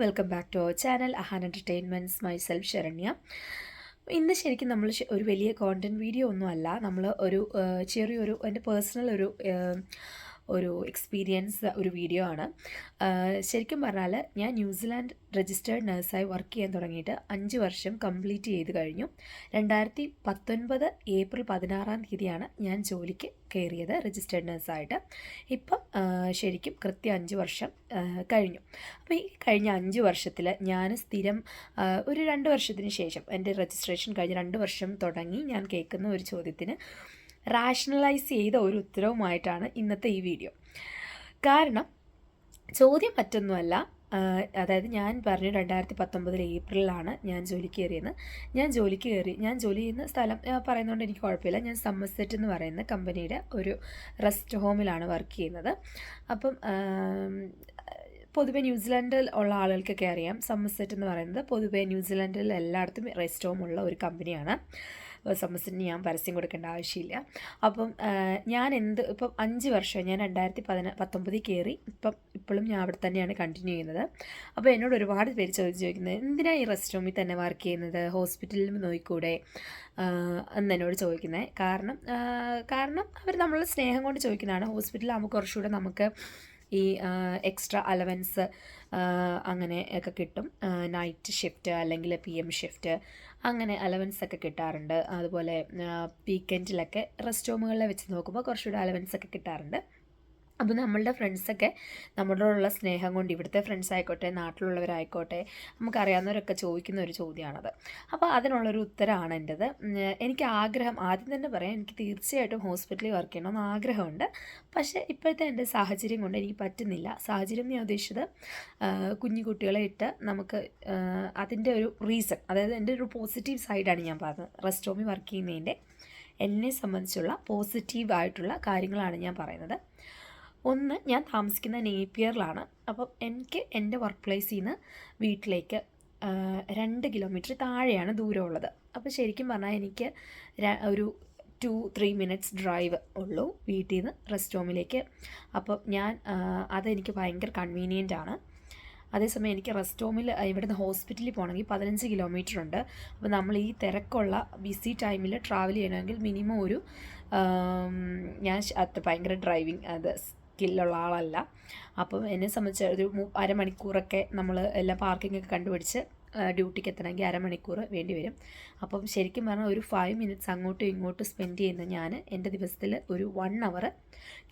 Welcome back to our channel Ahan entertainments myself Saranya. ഇന്ന് ശരിക്കും നമ്മൾ ഒരു വലിയ കോണ്ടൻറ്റ് വീഡിയോ ഒന്നുമല്ല, നമ്മൾ ഒരു ചെറിയൊരു എൻ്റെ പേഴ്സണൽ ഒരു എക്സ്പീരിയൻസ് ഒരു വീഡിയോ ആണ്. ശരിക്കും പറഞ്ഞാൽ ഞാൻ ന്യൂസിലാൻഡ് രജിസ്റ്റേർഡ് നഴ്സായി വർക്ക് ചെയ്യാൻ തുടങ്ങിയിട്ട് 5 വർഷം കംപ്ലീറ്റ് ചെയ്ത് കഴിഞ്ഞു. 2019 ഏപ്രിൽ 16 ഞാൻ ജോലിക്ക് കയറിയത് രജിസ്റ്റേർഡ് നഴ്സായിട്ട്. ഇപ്പം ശരിക്കും കൃത്യം 5 വർഷം കഴിഞ്ഞു. അപ്പോൾ ഈ കഴിഞ്ഞ 5 വർഷത്തിൽ ഞാൻ സ്ഥിരം ഒരു 2 വർഷത്തിന് ശേഷം എൻ്റെ രജിസ്ട്രേഷൻ കഴിഞ്ഞ് 2 വർഷം തുടങ്ങി ഞാൻ കേൾക്കുന്ന ഒരു ചോദ്യത്തിന് റാഷണലൈസ് ചെയ്ത ഒരു ഉത്തരവുമായിട്ടാണ് ഇന്നത്തെ ഈ വീഡിയോ. കാരണം ചോദ്യം മറ്റൊന്നുമല്ല, അതായത് ഞാൻ പറഞ്ഞു 2019 ഏപ്രിലാണ് ഞാൻ ജോലിക്ക് കയറിയെന്ന്. ഞാൻ ജോലി ചെയ്യുന്ന സ്ഥലം പറയുന്നതുകൊണ്ട് എനിക്ക് കുഴപ്പമില്ല. ഞാൻ സമ്മർസെറ്റ് എന്ന് പറയുന്ന കമ്പനിയുടെ ഒരു റെസ്റ്റ് ഹോമിലാണ് വർക്ക് ചെയ്യുന്നത്. അപ്പം പൊതുവെ ന്യൂസിലാൻഡിൽ ഉള്ള ആളുകൾക്കൊക്കെ അറിയാം, സമ്മർസെറ്റ് എന്ന് പറയുന്നത് പൊതുവെ ന്യൂസിലാൻഡിൽ എല്ലായിടത്തും റെസ്റ്റ് ഹോം ഉള്ള ഒരു കമ്പനിയാണ്. സമ്മർസെറ്റിന് ഞാൻ പരസ്യം കൊടുക്കേണ്ട ആവശ്യമില്ല. അപ്പം ഇപ്പം 5 വർഷം ഞാൻ 2019 കയറി, ഇപ്പോഴും ഞാൻ അവിടെ തന്നെയാണ് കണ്ടിന്യൂ ചെയ്യുന്നത്. അപ്പോൾ എന്നോട് ഒരുപാട് പേര് ചോദിക്കുന്നത്, എന്തിനാണ് ഈ റെസ്റ്റ് ഹോമിൽ തന്നെ വർക്ക് ചെയ്യുന്നത്, ഹോസ്പിറ്റലിൽ നോക്കിക്കൂടെ എന്നോട് ചോദിക്കുന്നത്. കാരണം അവർ നമ്മളെ സ്നേഹം കൊണ്ട് ചോദിക്കുന്നതാണ്. ഹോസ്പിറ്റലിൽ നമുക്ക് കുറച്ചുകൂടെ നമുക്ക് ഈ എക്സ്ട്രാ അലവൻസ് അങ്ങനെ ഒക്കെ കിട്ടും. നൈറ്റ് ഷിഫ്റ്റ് അല്ലെങ്കിൽ PM ഷിഫ്റ്റ് അങ്ങനെ അലവൻസ് ഒക്കെ കിട്ടാറുണ്ട്. അതുപോലെ വീക്കെൻഡിലൊക്കെ റെസ്റ്റ് ഹോമുകളിൽ വെച്ച് നോക്കുമ്പോൾ കുറച്ചുകൂടെ അലവൻസ് ഒക്കെ കിട്ടാറുണ്ട്. അപ്പോൾ നമ്മളുടെ ഫ്രണ്ട്സൊക്കെ നമ്മളോടുള്ള സ്നേഹം കൊണ്ട്, ഇവിടുത്തെ ഫ്രണ്ട്സ് ആയിക്കോട്ടെ നാട്ടിലുള്ളവരായിക്കോട്ടെ നമുക്കറിയാവുന്നവരൊക്കെ ചോദിക്കുന്ന ഒരു ചോദ്യമാണത്. അപ്പോൾ അതിനുള്ളൊരു ഉത്തരമാണ് എൻ്റെത്. എനിക്ക് ആഗ്രഹം ആദ്യം തന്നെ പറയാം, എനിക്ക് തീർച്ചയായിട്ടും ഹോസ്പിറ്റലിൽ വർക്ക് ചെയ്യണമെന്ന് ആഗ്രഹമുണ്ട്. പക്ഷേ ഇപ്പോഴത്തെ എൻ്റെ സാഹചര്യം കൊണ്ട് എനിക്ക് പറ്റുന്നില്ല. സാഹചര്യം ഞാൻ ഉദ്ദേശിച്ചത് കുഞ്ഞു കുട്ടികളെ ഇട്ട് നമുക്ക് അതിൻ്റെ ഒരു റീസൺ, അതായത് എൻ്റെ ഒരു പോസിറ്റീവ് സൈഡാണ് ഞാൻ പറഞ്ഞത്. റെസ്റ്റ് ഹോമിൽ വർക്ക് ചെയ്യുന്നതിൻ്റെ എന്നെ സംബന്ധിച്ചുള്ള പോസിറ്റീവായിട്ടുള്ള കാര്യങ്ങളാണ് ഞാൻ പറയുന്നത്. ഒന്ന്, ഞാൻ താമസിക്കുന്ന നേപ്പിയറിലാണ്. അപ്പം എനിക്ക് എൻ്റെ വർക്ക് പ്ലേസിൽ നിന്ന് വീട്ടിലേക്ക് 2 കിലോമീറ്റർ താഴെയാണ് ദൂരമുള്ളത്. അപ്പോൾ ശരിക്കും പറഞ്ഞാൽ എനിക്ക് ഒരു 2-3 മിനിറ്റ്സ് ഡ്രൈവ് ഉള്ളൂ വീട്ടിൽ നിന്ന് റെസ്റ്റ് ഹോമിലേക്ക്. അപ്പം അതെനിക്ക് ഭയങ്കര കൺവീനിയൻ്റ് ആണ്. അതേസമയം എനിക്ക് റെസ്റ്റ് ഹോമിൽ ഇവിടുന്ന് ഹോസ്പിറ്റലിൽ പോകണമെങ്കിൽ 15 കിലോമീറ്റർ ഉണ്ട്. അപ്പോൾ നമ്മൾ ഈ തിരക്കുള്ള ബിസി ടൈമിൽ ട്രാവൽ ചെയ്യണമെങ്കിൽ മിനിമം ഒരു ഞാൻ ഭയങ്കര ഡ്രൈവിംഗ് സ്കില്ലുള്ള ആളല്ല. അപ്പം എന്നെ സംബന്ധിച്ച് ഒരു അരമണിക്കൂറൊക്കെ നമ്മൾ എല്ലാ പാർക്കിങ്ങൊക്കെ കണ്ടുപിടിച്ച് ഡ്യൂട്ടിക്ക് എത്തണമെങ്കിൽ അരമണിക്കൂർ വേണ്ടി വരും. അപ്പം ശരിക്കും പറഞ്ഞാൽ ഒരു 5 മിനിറ്റ്സ് അങ്ങോട്ടും ഇങ്ങോട്ടും സ്പെൻഡ് ചെയ്യുന്ന ഞാൻ എൻ്റെ ദിവസത്തിൽ ഒരു 1 അവർ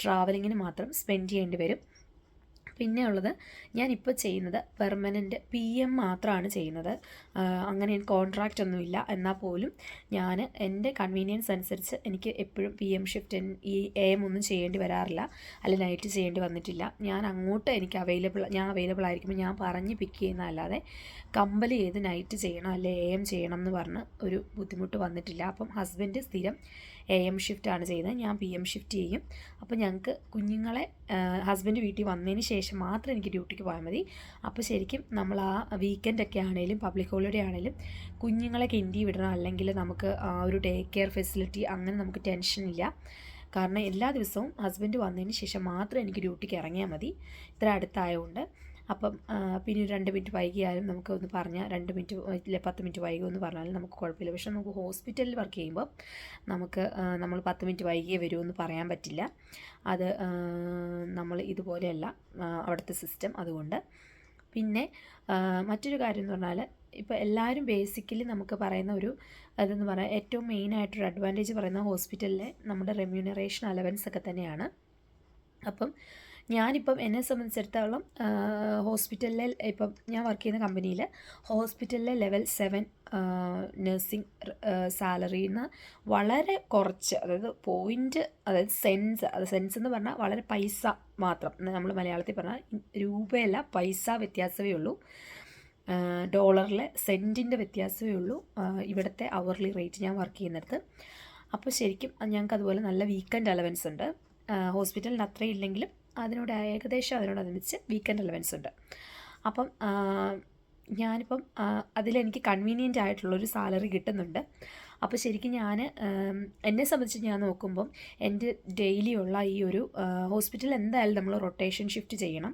ട്രാവലിങ്ങിന് മാത്രം സ്പെൻഡ് ചെയ്യേണ്ടി വരും. പിന്നെ ഉള്ളത്, ഞാനിപ്പോൾ ചെയ്യുന്നത് പെർമനൻറ്റ് PM മാത്രമാണ് ചെയ്യുന്നത്. അങ്ങനെ എനിക്ക് കോൺട്രാക്റ്റ് ഒന്നുമില്ല. എന്നാൽ പോലും ഞാൻ എൻ്റെ കൺവീനിയൻസ് അനുസരിച്ച് എനിക്ക് എപ്പോഴും PM ഷിഫ്റ്റ് ഈ AM ഒന്നും ചെയ്യേണ്ടി വരാറില്ല, അല്ലെങ്കിൽ നൈറ്റ് ചെയ്യേണ്ടി വന്നിട്ടില്ല. ഞാൻ അങ്ങോട്ട് എനിക്ക് ഞാൻ അവൈലബിൾ ആയിരിക്കുമ്പോൾ ഞാൻ പറഞ്ഞ് പിക്ക് ചെയ്യുന്നതല്ലാതെ കമ്പൽ ചെയ്ത് നൈറ്റ് ചെയ്യണം അല്ലെ AM ചെയ്യണം എന്ന് പറഞ്ഞ് ഒരു ബുദ്ധിമുട്ട് വന്നിട്ടില്ല. അപ്പം ഹസ്ബൻഡ് സ്ഥിരം AM ഷിഫ്റ്റാണ് ചെയ്യുന്നത്, ഞാൻ PM ഷിഫ്റ്റ് ചെയ്യും. അപ്പോൾ ഞങ്ങൾക്ക് കുഞ്ഞുങ്ങളെ ഹസ്ബൻഡ് വീട്ടിൽ വന്നതിന് ശേഷം മാത്രം എനിക്ക് ഡ്യൂട്ടിക്ക് പോയാൽ മതി. അപ്പോൾ ശരിക്കും നമ്മൾ ആ വീക്കെൻഡൊക്കെ ആണെങ്കിലും പബ്ലിക് ഹോളിഡേ ആണെങ്കിലും കുഞ്ഞുങ്ങളെ കിൻഡി വിടണം, അല്ലെങ്കിൽ നമുക്ക് ഒരു ഡേ കെയർ ഫെസിലിറ്റി അങ്ങനെ നമുക്ക് ടെൻഷനില്ല. കാരണം എല്ലാ ദിവസവും ഹസ്ബൻഡ് വന്നതിന് ശേഷം മാത്രം എനിക്ക് ഡ്യൂട്ടിക്ക് ഇറങ്ങിയാൽ മതി, ഇത്ര അടുത്തായതുകൊണ്ട്. അപ്പം പിന്നെ ഒരു 2 മിനിറ്റ് വൈകിയാലും നമുക്ക് ഒന്ന് പറഞ്ഞാൽ 2 മിനിറ്റ് ഇല്ല 10 മിനിറ്റ് വൈകി എന്ന് പറഞ്ഞാലും നമുക്ക് കുഴപ്പമില്ല. പക്ഷേ നമുക്ക് ഹോസ്പിറ്റലിൽ വർക്ക് ചെയ്യുമ്പോൾ നമ്മൾ 10 മിനിറ്റ് വൈകിയേ വരുമെന്ന് പറയാൻ പറ്റില്ല. അത് നമ്മൾ ഇതുപോലെയല്ല അവിടുത്തെ സിസ്റ്റം. അതുകൊണ്ട് പിന്നെ മറ്റൊരു കാര്യം എന്ന് പറഞ്ഞാൽ, ഇപ്പോൾ എല്ലാവരും ബേസിക്കലി നമുക്ക് പറയുന്ന അതെന്ന് പറയാൻ ഏറ്റവും മെയിനായിട്ടൊരു അഡ്വാൻറ്റേജ് പറയുന്ന ഹോസ്പിറ്റലിലെ നമ്മുടെ റെമ്യൂണറേഷൻ അലവൻസ് ഒക്കെ തന്നെയാണ്. അപ്പം ഞാനിപ്പം എന്നെ സംബന്ധിച്ചിടത്തോളം ഹോസ്പിറ്റലിലെ ഇപ്പം ഞാൻ വർക്ക് ചെയ്യുന്ന കമ്പനിയിൽ ഹോസ്പിറ്റലിലെ ലെവൽ 7 നഴ്സിംഗ് സാലറിന്ന് വളരെ കുറച്ച്, അതായത് സെൻസ് എന്ന് പറഞ്ഞാൽ വളരെ പൈസ മാത്രം, നമ്മൾ മലയാളത്തിൽ പറഞ്ഞാൽ രൂപയല്ല പൈസ വ്യത്യാസമേ ഉള്ളൂ, ഡോളറിലെ സെൻറ്റിൻ്റെ വ്യത്യാസമേ ഉള്ളൂ ഇവിടുത്തെ അവർലി റേറ്റ് ഞാൻ വർക്ക് ചെയ്യുന്നിടത്ത്. അപ്പോൾ ശരിക്കും ഞങ്ങൾക്ക് അതുപോലെ നല്ല വീക്കെൻഡ് അലവൻസ് ഉണ്ട്. ഹോസ്പിറ്റലിന് അത്രയും ഇല്ലെങ്കിലും അതിനോടനുബന്ധിച്ച് വീക്കെൻഡ് അലവൻസ് ഉണ്ട്. അപ്പം ഞാനിപ്പം അതിലെനിക്ക് കൺവീനിയൻ്റ് ആയിട്ടുള്ളൊരു സാലറി കിട്ടുന്നുണ്ട്. അപ്പോൾ ശരിക്കും ഞാൻ എന്നെ സംബന്ധിച്ച് ഞാൻ നോക്കുമ്പം എൻ്റെ ഡെയിലി ഉള്ള ഈ ഒരു ഹോസ്പിറ്റലിൽ എന്തായാലും നമ്മൾ റൊട്ടേഷൻ ഷിഫ്റ്റ് ചെയ്യണം,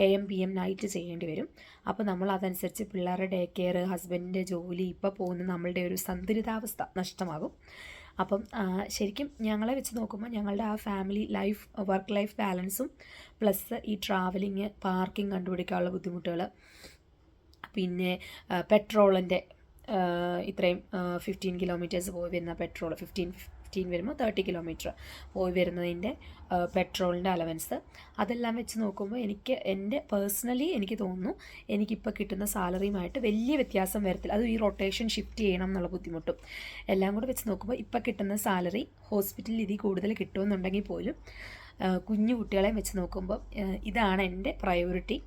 AM PM നൈറ്റ് ചെയ്യേണ്ടി വരും. അപ്പോൾ നമ്മൾ അതനുസരിച്ച് പിള്ളേരുടെ ഡേ കെയർ, ഹസ്ബൻഡിൻ്റെ ജോലി, ഇപ്പോൾ പോകുന്ന നമ്മളുടെ ഒരു സന്തുലിതാവസ്ഥ നഷ്ടമാകും. അപ്പം ശരിക്കും ഞങ്ങളെ വെച്ച് നോക്കുമ്പോൾ ഞങ്ങളുടെ ആ ഫാമിലി ലൈഫ്, വർക്ക് ലൈഫ് ബാലൻസും പ്ലസ് ഈ ട്രാവലിങ്, പാർക്കിംഗ് കണ്ടുപിടിക്കാനുള്ള ബുദ്ധിമുട്ടുകൾ, പിന്നെ പെട്രോളിൻ്റെ ഇത്രയും 15 കിലോമീറ്റേഴ്സ് പോയി വരുന്ന പെട്രോൾ, 15 വരുമ്പോൾ 30 കിലോമീറ്റർ പോയി വരുന്നതിൻ്റെ പെട്രോളിൻ്റെ അലവൻസ്, അതെല്ലാം വെച്ച് നോക്കുമ്പോൾ എൻ്റെ പേഴ്സണലി എനിക്ക് തോന്നുന്നു എനിക്കിപ്പോൾ കിട്ടുന്ന സാലറിയുമായിട്ട് വലിയ വ്യത്യാസം വരത്തില്ല. അത് ഈ റൊട്ടേഷൻ ഷിഫ്റ്റ് ചെയ്യണം എന്നുള്ള ബുദ്ധിമുട്ടും എല്ലാം കൂടെ വെച്ച് നോക്കുമ്പോൾ ഇപ്പോൾ കിട്ടുന്ന സാലറി ഹോസ്പിറ്റലിൽ ഇതിൽ കൂടുതൽ കിട്ടുമെന്നുണ്ടെങ്കിൽ പോലും കുഞ്ഞു കുട്ടികളെ വെച്ച് നോക്കുമ്പോൾ ഇതാണ് എൻ്റെ പ്രയോറിറ്റി.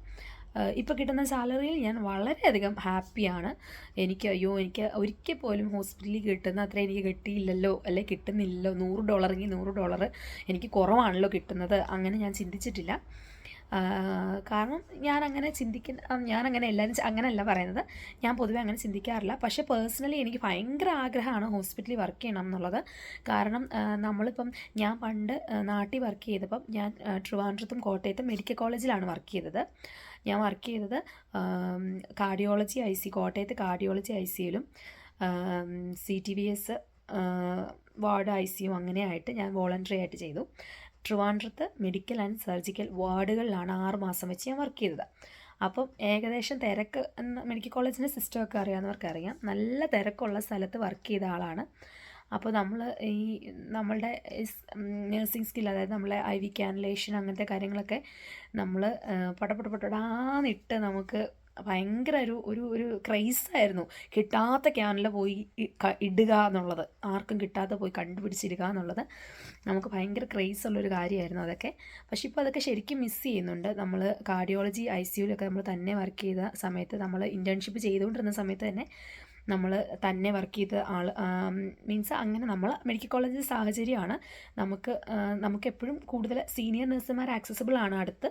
ഇപ്പോൾ കിട്ടുന്ന സാലറിയിൽ ഞാൻ വളരെയധികം ഹാപ്പിയാണ്. എനിക്ക് ഒരിക്കൽ പോലും ഹോസ്പിറ്റലിൽ കിട്ടുന്ന അത്ര എനിക്ക് കിട്ടിയില്ലല്ലോ, അല്ലെ കിട്ടുന്നില്ലല്ലോ, $100 $100 എനിക്ക് കുറവാണല്ലോ കിട്ടുന്നത്, അങ്ങനെ ഞാൻ ചിന്തിച്ചിട്ടില്ല. കാരണം ഞാനങ്ങനെ എല്ലാവരും അങ്ങനെയല്ല പറയുന്നത്, ഞാൻ പൊതുവെ അങ്ങനെ ചിന്തിക്കാറില്ല. പക്ഷേ പേഴ്സണലി എനിക്ക് ഭയങ്കര ആഗ്രഹമാണ് ഹോസ്പിറ്റലിൽ വർക്ക് ചെയ്യണം എന്നുള്ളത്. കാരണം നമ്മളിപ്പം ഞാൻ പണ്ട് നാട്ടിൽ വർക്ക് ചെയ്തപ്പം ഞാൻ ട്രിവാൻഡ്രത്തും കോട്ടയത്തും മെഡിക്കൽ കോളേജിലാണ് വർക്ക് ചെയ്തത്. ഞാൻ വർക്ക് ചെയ്തത് കാർഡിയോളജി IC, കോട്ടയത്ത് കാർഡിയോളജി ICയിലും CTVS വാർഡ് ICU അങ്ങനെയായിട്ട് ഞാൻ വോളണ്ടറി ആയിട്ട് ചെയ്തു. ട്രിവാൻഡ്രത്ത് മെഡിക്കൽ ആൻഡ് സർജിക്കൽ വാർഡുകളിലാണ് 6 മാസം വെച്ച് ഞാൻ വർക്ക് ചെയ്തത്. അപ്പം ഏകദേശം തിരക്ക്, മെഡിക്കൽ കോളേജിൻ്റെ സിസ്റ്റമൊക്കെ അറിയാവുന്നവർക്കറിയാം, നല്ല തിരക്കുള്ള സ്ഥലത്ത് വർക്ക് ചെയ്ത ആളാണ്. അപ്പോൾ നമ്മളുടെ നഴ്സിംഗ് സ്കിൽ, അതായത് നമ്മളെ IV കാനുലേഷൻ അങ്ങനത്തെ കാര്യങ്ങളൊക്കെ നമ്മൾ പടപടപടടാന്നിട്ട് നമുക്ക് ഭയങ്കര ഒരു ക്രൈസായിരുന്നു. കിട്ടാത്ത ക്യാനിൽ പോയി ഇടുക എന്നുള്ളത്, ആർക്കും കിട്ടാത്ത പോയി കണ്ടുപിടിച്ചിടുക എന്നുള്ളത് നമുക്ക് ഭയങ്കര ക്രൈസുള്ളൊരു കാര്യമായിരുന്നു അതൊക്കെ. പക്ഷെ ഇപ്പോൾ അതൊക്കെ ശരിക്കും മിസ് ചെയ്യുന്നുണ്ട്. നമ്മൾ കാർഡിയോളജി ICUവിലൊക്കെ നമ്മൾ തന്നെ വർക്ക് ചെയ്ത സമയത്ത്, നമ്മൾ ഇൻറ്റേൺഷിപ്പ് ചെയ്തുകൊണ്ടിരുന്ന സമയത്ത് തന്നെ നമ്മൾ തന്നെ വർക്ക് ചെയ്ത മീൻസ് അങ്ങനെ നമ്മൾ മെഡിക്കൽ കോളേജ് സാഹചര്യമാണ്. നമുക്കെപ്പോഴും കൂടുതൽ സീനിയർ നഴ്സുമാർ ആക്സസിബിൾ ആണ് അടുത്ത്.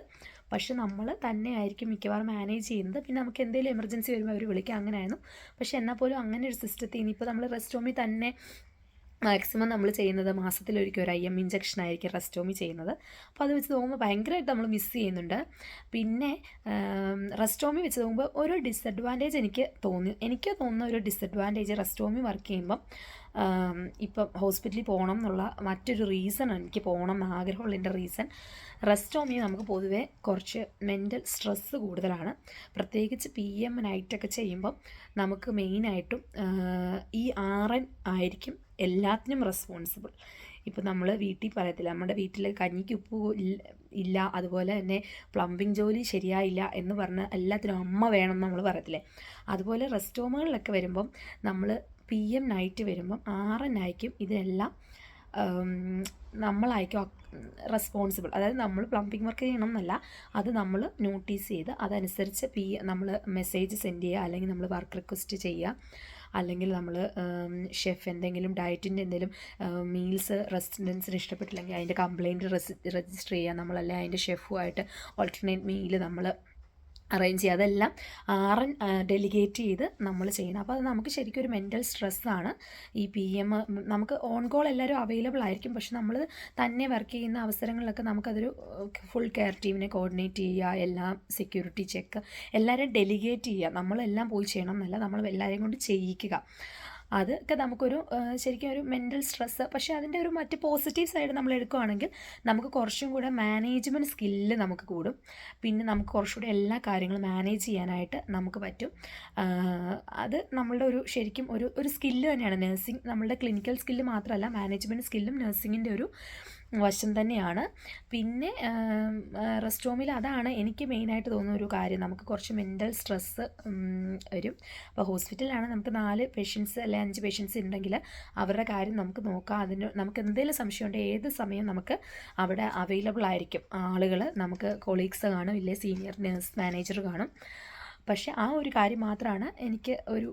പക്ഷെ നമ്മൾ തന്നെ ആയിരിക്കും മിക്കവാറും മാനേജ് ചെയ്യുന്നത്. പിന്നെ നമുക്ക് എന്തെങ്കിലും എമർജൻസി വരുമ്പോൾ അവർ വിളിക്കുക, അങ്ങനെയായിരുന്നു. പക്ഷെ എന്നാൽ പോലും അങ്ങനെ ഒരു സിസ്റ്റത്തിൽ ഇനിയിപ്പോൾ നമ്മൾ റെസ്റ്റോമി തന്നെ മാക്സിമം നമ്മൾ ചെയ്യുന്നത് മാസത്തിലൊരിക്കൽ ഒരു IM ഇഞ്ചക്ഷൻ ആയിരിക്കും റെസ്റ്റോമി ചെയ്യുന്നത്. അപ്പോൾ അത് വെച്ച് നോക്കുമ്പോൾ ഭയങ്കരമായിട്ട് നമ്മൾ മിസ് ചെയ്യുന്നുണ്ട്. പിന്നെ റെസ്റ്റോമി വെച്ച് നോക്കുമ്പോൾ ഒരു ഡിസഡ്വാൻറ്റേജ് എനിക്ക് തോന്നുന്ന ഒരു ഡിസഡ്വാൻറ്റേജ് റെസ്റ്റോമി വർക്ക് ചെയ്യുമ്പം, ഇപ്പം ഹോസ്പിറ്റലിൽ പോകണം എന്നുള്ള മറ്റൊരു റീസൺ, എനിക്ക് പോകണം എന്ന് ആഗ്രഹമുള്ളതിൻ്റെ റീസൺ, റെസ്റ്റോമി നമുക്ക് പൊതുവെ കുറച്ച് മെൻ്റൽ സ്ട്രെസ്സ് കൂടുതലാണ്. പ്രത്യേകിച്ച് PM നൈറ്റൊക്കെ ചെയ്യുമ്പം നമുക്ക് മെയിനായിട്ടും ഈ RN ആയിരിക്കും എല്ലാത്തിനും റെസ്പോൺസിബിൾ. ഇപ്പോൾ നമ്മൾ വീട്ടിൽ പറയത്തില്ല, നമ്മുടെ വീട്ടിൽ കഞ്ഞിക്ക് ഉപ്പ് ഇല്ല, അതുപോലെ തന്നെ പ്ലംബിംഗ് ജോലി ശരിയായില്ല എന്ന് പറഞ്ഞ് എല്ലാത്തിനും അമ്മ വേണം നമ്മൾ പറയത്തില്ലേ. അതുപോലെ റെസ്റ്റോമുകളിലൊക്കെ വരുമ്പം നമ്മൾ PM നൈറ്റ് വരുമ്പം RN ആയിരിക്കും ഇതിനെല്ലാം നമ്മളായിരിക്കും റെസ്പോൺസിബിൾ. അതായത് നമ്മൾ പ്ലംബിംഗ് വർക്ക് ചെയ്യണം എന്നല്ല, അത് നമ്മൾ നോട്ടീസ് ചെയ്ത് അതനുസരിച്ച് നമ്മൾ മെസ്സേജ് സെൻഡ് ചെയ്യുക, അല്ലെങ്കിൽ നമ്മൾ വർക്ക് റിക്വസ്റ്റ് ചെയ്യുക, അല്ലെങ്കിൽ നമ്മൾ ഷെഫ് എന്തെങ്കിലും ഡയറ്റിൻ്റെ എന്തെങ്കിലും മീൽസ് റെസിഡൻസിന് ഇഷ്ടപ്പെട്ടില്ലെങ്കിൽ അതിൻ്റെ കംപ്ലയിൻറ്റ് രജിസ്റ്റർ ചെയ്യുക നമ്മളല്ലേ, അതിൻ്റെ ഷെഫുമായിട്ട് ഓൾട്ടർനേറ്റ് മീൽ നമ്മൾ അറേഞ്ച് ചെയ്യുക. അതെല്ലാം RN ഡെലിഗേറ്റ് ചെയ്ത് നമ്മൾ ചെയ്യണം. അപ്പോൾ അത് നമുക്ക് ശരിക്കും ഒരു മെൻ്റൽ സ്ട്രെസ്സാണ്. ഈ PM നമുക്ക് ഓൺ കോൾ എല്ലാവരും അവൈലബിൾ ആയിരിക്കും, പക്ഷെ നമ്മൾ തന്നെ വർക്ക് ചെയ്യുന്ന അവസരങ്ങളിലൊക്കെ നമുക്കതൊരു ഫുൾ കെയർ ടീമിനെ കോർഡിനേറ്റ് ചെയ്യുക, എല്ലാം സെക്യൂരിറ്റി ചെക്ക് എല്ലാവരെയും ഡെലിഗേറ്റ് ചെയ്യുക. നമ്മളെല്ലാം പോയി ചെയ്യണം എന്നല്ല, നമ്മൾ എല്ലാവരെയും കൊണ്ട് ചെയ്യിക്കുക. അതൊക്കെ നമുക്കൊരു ശരിക്കും ഒരു മെൻ്റൽ സ്ട്രെസ്സ്. പക്ഷേ അതിൻ്റെ ഒരു മറ്റ് പോസിറ്റീവ് സൈഡ് നമ്മൾ എടുക്കുകയാണെങ്കിൽ നമുക്ക് കുറച്ചും കൂടെ മാനേജ്മെൻറ്റ് സ്കില്ല് നമുക്ക് കൂടും. പിന്നെ നമുക്ക് കുറച്ചുകൂടെ എല്ലാ കാര്യങ്ങളും മാനേജ് ചെയ്യാനായിട്ട് നമുക്ക് പറ്റും. അത് നമ്മളുടെ ശരിക്കും ഒരു സ്കില്ല് തന്നെയാണ് നഴ്സിംഗ്. നമ്മളുടെ ക്ലിനിക്കൽ സ്കില്ല് മാത്രമല്ല, മാനേജ്മെൻറ്റ് സ്കില്ലും നഴ്സിങ്ങിൻ്റെ ഒരു വശം തന്നെയാണ്. പിന്നെ റെസ്റ്റോമിൽ അതാണ് എനിക്ക് മെയിനായിട്ട് തോന്നുന്ന ഒരു കാര്യം, നമുക്ക് കുറച്ച് മെൻ്റൽ സ്ട്രെസ്സ് വരും. അപ്പോൾ ഹോസ്പിറ്റലിലാണ് നമുക്ക് 4 പേഷ്യൻസ് അല്ലെങ്കിൽ 5 പേഷ്യൻസ് ഉണ്ടെങ്കിൽ അവരുടെ കാര്യം നമുക്ക് നോക്കാം. നമുക്ക് എന്തെങ്കിലും സംശയമുണ്ടെങ്കിൽ ഏത് സമയം നമുക്ക് അവിടെ അവൈലബിൾ ആയിരിക്കും ആളുകൾ. നമുക്ക് കൊളീഗ്സ് കാണും, ഇല്ലേ സീനിയർ നഴ്സ് മാനേജർ കാണും. പക്ഷേ ആ ഒരു കാര്യം മാത്രമാണ് എനിക്ക് ഒരു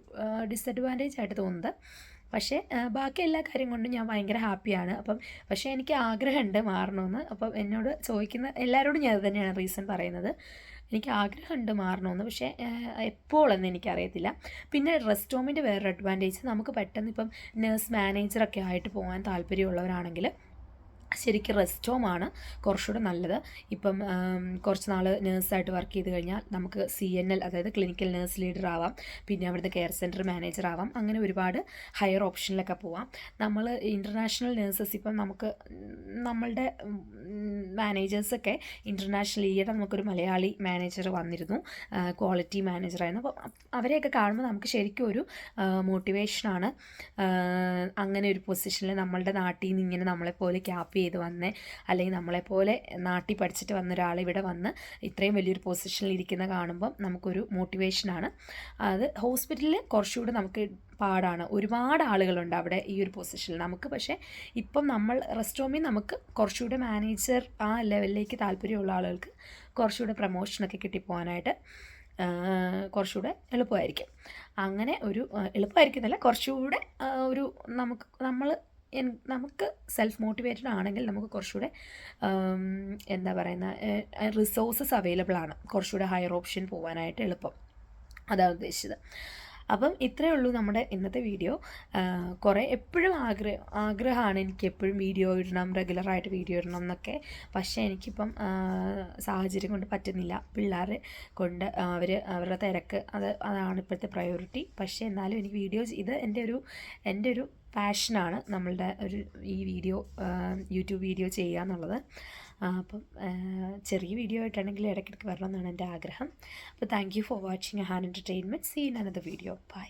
ഡിസഡ്വാൻറ്റേജ് ആയിട്ട് തോന്നുന്നത്. പക്ഷേ ബാക്കി എല്ലാ കാര്യം കൊണ്ടും ഞാൻ ഭയങ്കര ഹാപ്പിയാണ്. പക്ഷേ എനിക്ക് ആഗ്രഹമുണ്ട് മാറണമെന്ന്. എന്നോട് ചോദിക്കുന്ന എല്ലാവരോടും ഞാൻ അത് തന്നെയാണ് റീസൺ പറയുന്നത്. എനിക്ക് ആഗ്രഹമുണ്ട് മാറണമെന്ന്, പക്ഷേ എപ്പോഴെന്ന് എനിക്കറിയത്തില്ല. പിന്നെ റെസ്റ്റ് ഹോമിൻ്റെ വേറൊരു അഡ്വാൻറ്റേജ്, നമുക്ക് പെട്ടെന്ന് ഇപ്പം നേഴ്സ് മാനേജറൊക്കെ ആയിട്ട് പോകാൻ താല്പര്യമുള്ളവരാണെങ്കിൽ ശരിക്കും റെസ്റ്റ് ഹോമാണ് കുറച്ചുകൂടെ നല്ലത്. ഇപ്പം കുറച്ച് നാൾ നേഴ്സായിട്ട് വർക്ക് ചെയ്ത് കഴിഞ്ഞാൽ നമുക്ക് CNL, അതായത് ക്ലിനിക്കൽ നേഴ്സ് ലീഡർ ആവാം, പിന്നെ അവിടുത്തെ കെയർ സെൻറ്റർ മാനേജർ ആവാം, അങ്ങനെ ഒരുപാട് ഹയർ ഓപ്ഷനിലൊക്കെ പോവാം. നമ്മൾ ഇൻ്റർനാഷണൽ നേഴ്സസ് ഇപ്പം നമുക്ക് നമ്മളുടെ മാനേജേഴ്സൊക്കെ ഇൻ്റർനാഷണൽ, ഈയിടെ നമുക്കൊരു മലയാളി മാനേജർ വന്നിരുന്നു, ക്വാളിറ്റി മാനേജറായിരുന്നു. അപ്പോൾ അവരെയൊക്കെ കാണുമ്പോൾ നമുക്ക് ശരിക്കും ഒരു മോട്ടിവേഷനാണ്. അങ്ങനെ ഒരു പൊസിഷനിൽ നമ്മളുടെ നാട്ടിൽ നിന്ന് ഇങ്ങനെ നമ്മളെപ്പോലെ ക്യാപ്പ് ചെയ്ത് വന്നേ, അല്ലെങ്കിൽ നമ്മളെപ്പോലെ നാട്ടിൽ പഠിച്ചിട്ട് വന്ന ഒരാൾ ഇവിടെ വന്ന് ഇത്രയും വലിയൊരു പൊസിഷനിൽ ഇരിക്കുന്ന കാണുമ്പം നമുക്കൊരു മോട്ടിവേഷനാണ്. അത് ഹോസ്പിറ്റലിൽ കുറച്ചുകൂടെ നമുക്ക് പാടാണ്, ഒരുപാട് ആളുകളുണ്ട് അവിടെ ഈ ഒരു പൊസിഷനിൽ നമുക്ക്. പക്ഷേ ഇപ്പം നമ്മൾ റെസ്റ്റ് ഹോമിൽ നമുക്ക് കുറച്ചുകൂടെ മാനേജർ ആ ലെവലിലേക്ക് താല്പര്യമുള്ള ആളുകൾക്ക് കുറച്ചുകൂടെ പ്രമോഷനൊക്കെ കിട്ടിപ്പോകാനായിട്ട് കുറച്ചുകൂടെ എളുപ്പമായിരിക്കും. അങ്ങനെ ഒരു എളുപ്പമായിരിക്കുന്നല്ല, കുറച്ചുകൂടെ ഒരു നമുക്ക് സെൽഫ് മോട്ടിവേറ്റഡ് ആണെങ്കിൽ നമുക്ക് കുറച്ചുകൂടെ എന്താ പറയുന്ന റിസോഴ്സസ് അവൈലബിൾ ആണ്, കുറച്ചുകൂടെ ഹയർ ഓപ്ഷൻ പോകാനായിട്ട് എളുപ്പം. അതാണ് ഉദ്ദേശിച്ചത്. അപ്പം ഇത്രയേ ഉള്ളൂ നമ്മുടെ ഇന്നത്തെ വീഡിയോ. കുറേ എപ്പോഴും ആഗ്രഹമാണ് എനിക്ക് എപ്പോഴും വീഡിയോ ഇടണം, റെഗുലറായിട്ട് വീഡിയോ ഇടണം എന്നൊക്കെ. പക്ഷേ എനിക്കിപ്പം സാഹചര്യം കൊണ്ട് പറ്റുന്നില്ല, പിള്ളേരെ കൊണ്ട് അവരുടെ തിരക്ക്, അതാണ് ഇപ്പോഴത്തെ പ്രയോറിറ്റി. പക്ഷേ എന്നാലും എനിക്ക് വീഡിയോ, ഇത് എൻ്റെ ഒരു പാഷനാണ്, നമ്മളുടെ ഈ വീഡിയോ യൂട്യൂബ് വീഡിയോ ചെയ്യുക എന്നുള്ളത്. അപ്പം ചെറിയ വീഡിയോ ആയിട്ടാണെങ്കിൽ ഇടയ്ക്കിടയ്ക്ക് വരണമെന്നാണ് എൻ്റെ ആഗ്രഹം. അപ്പോൾ താങ്ക് യു ഫോർ വാച്ചിങ് ഹാൻ entertainment. See in another video. By.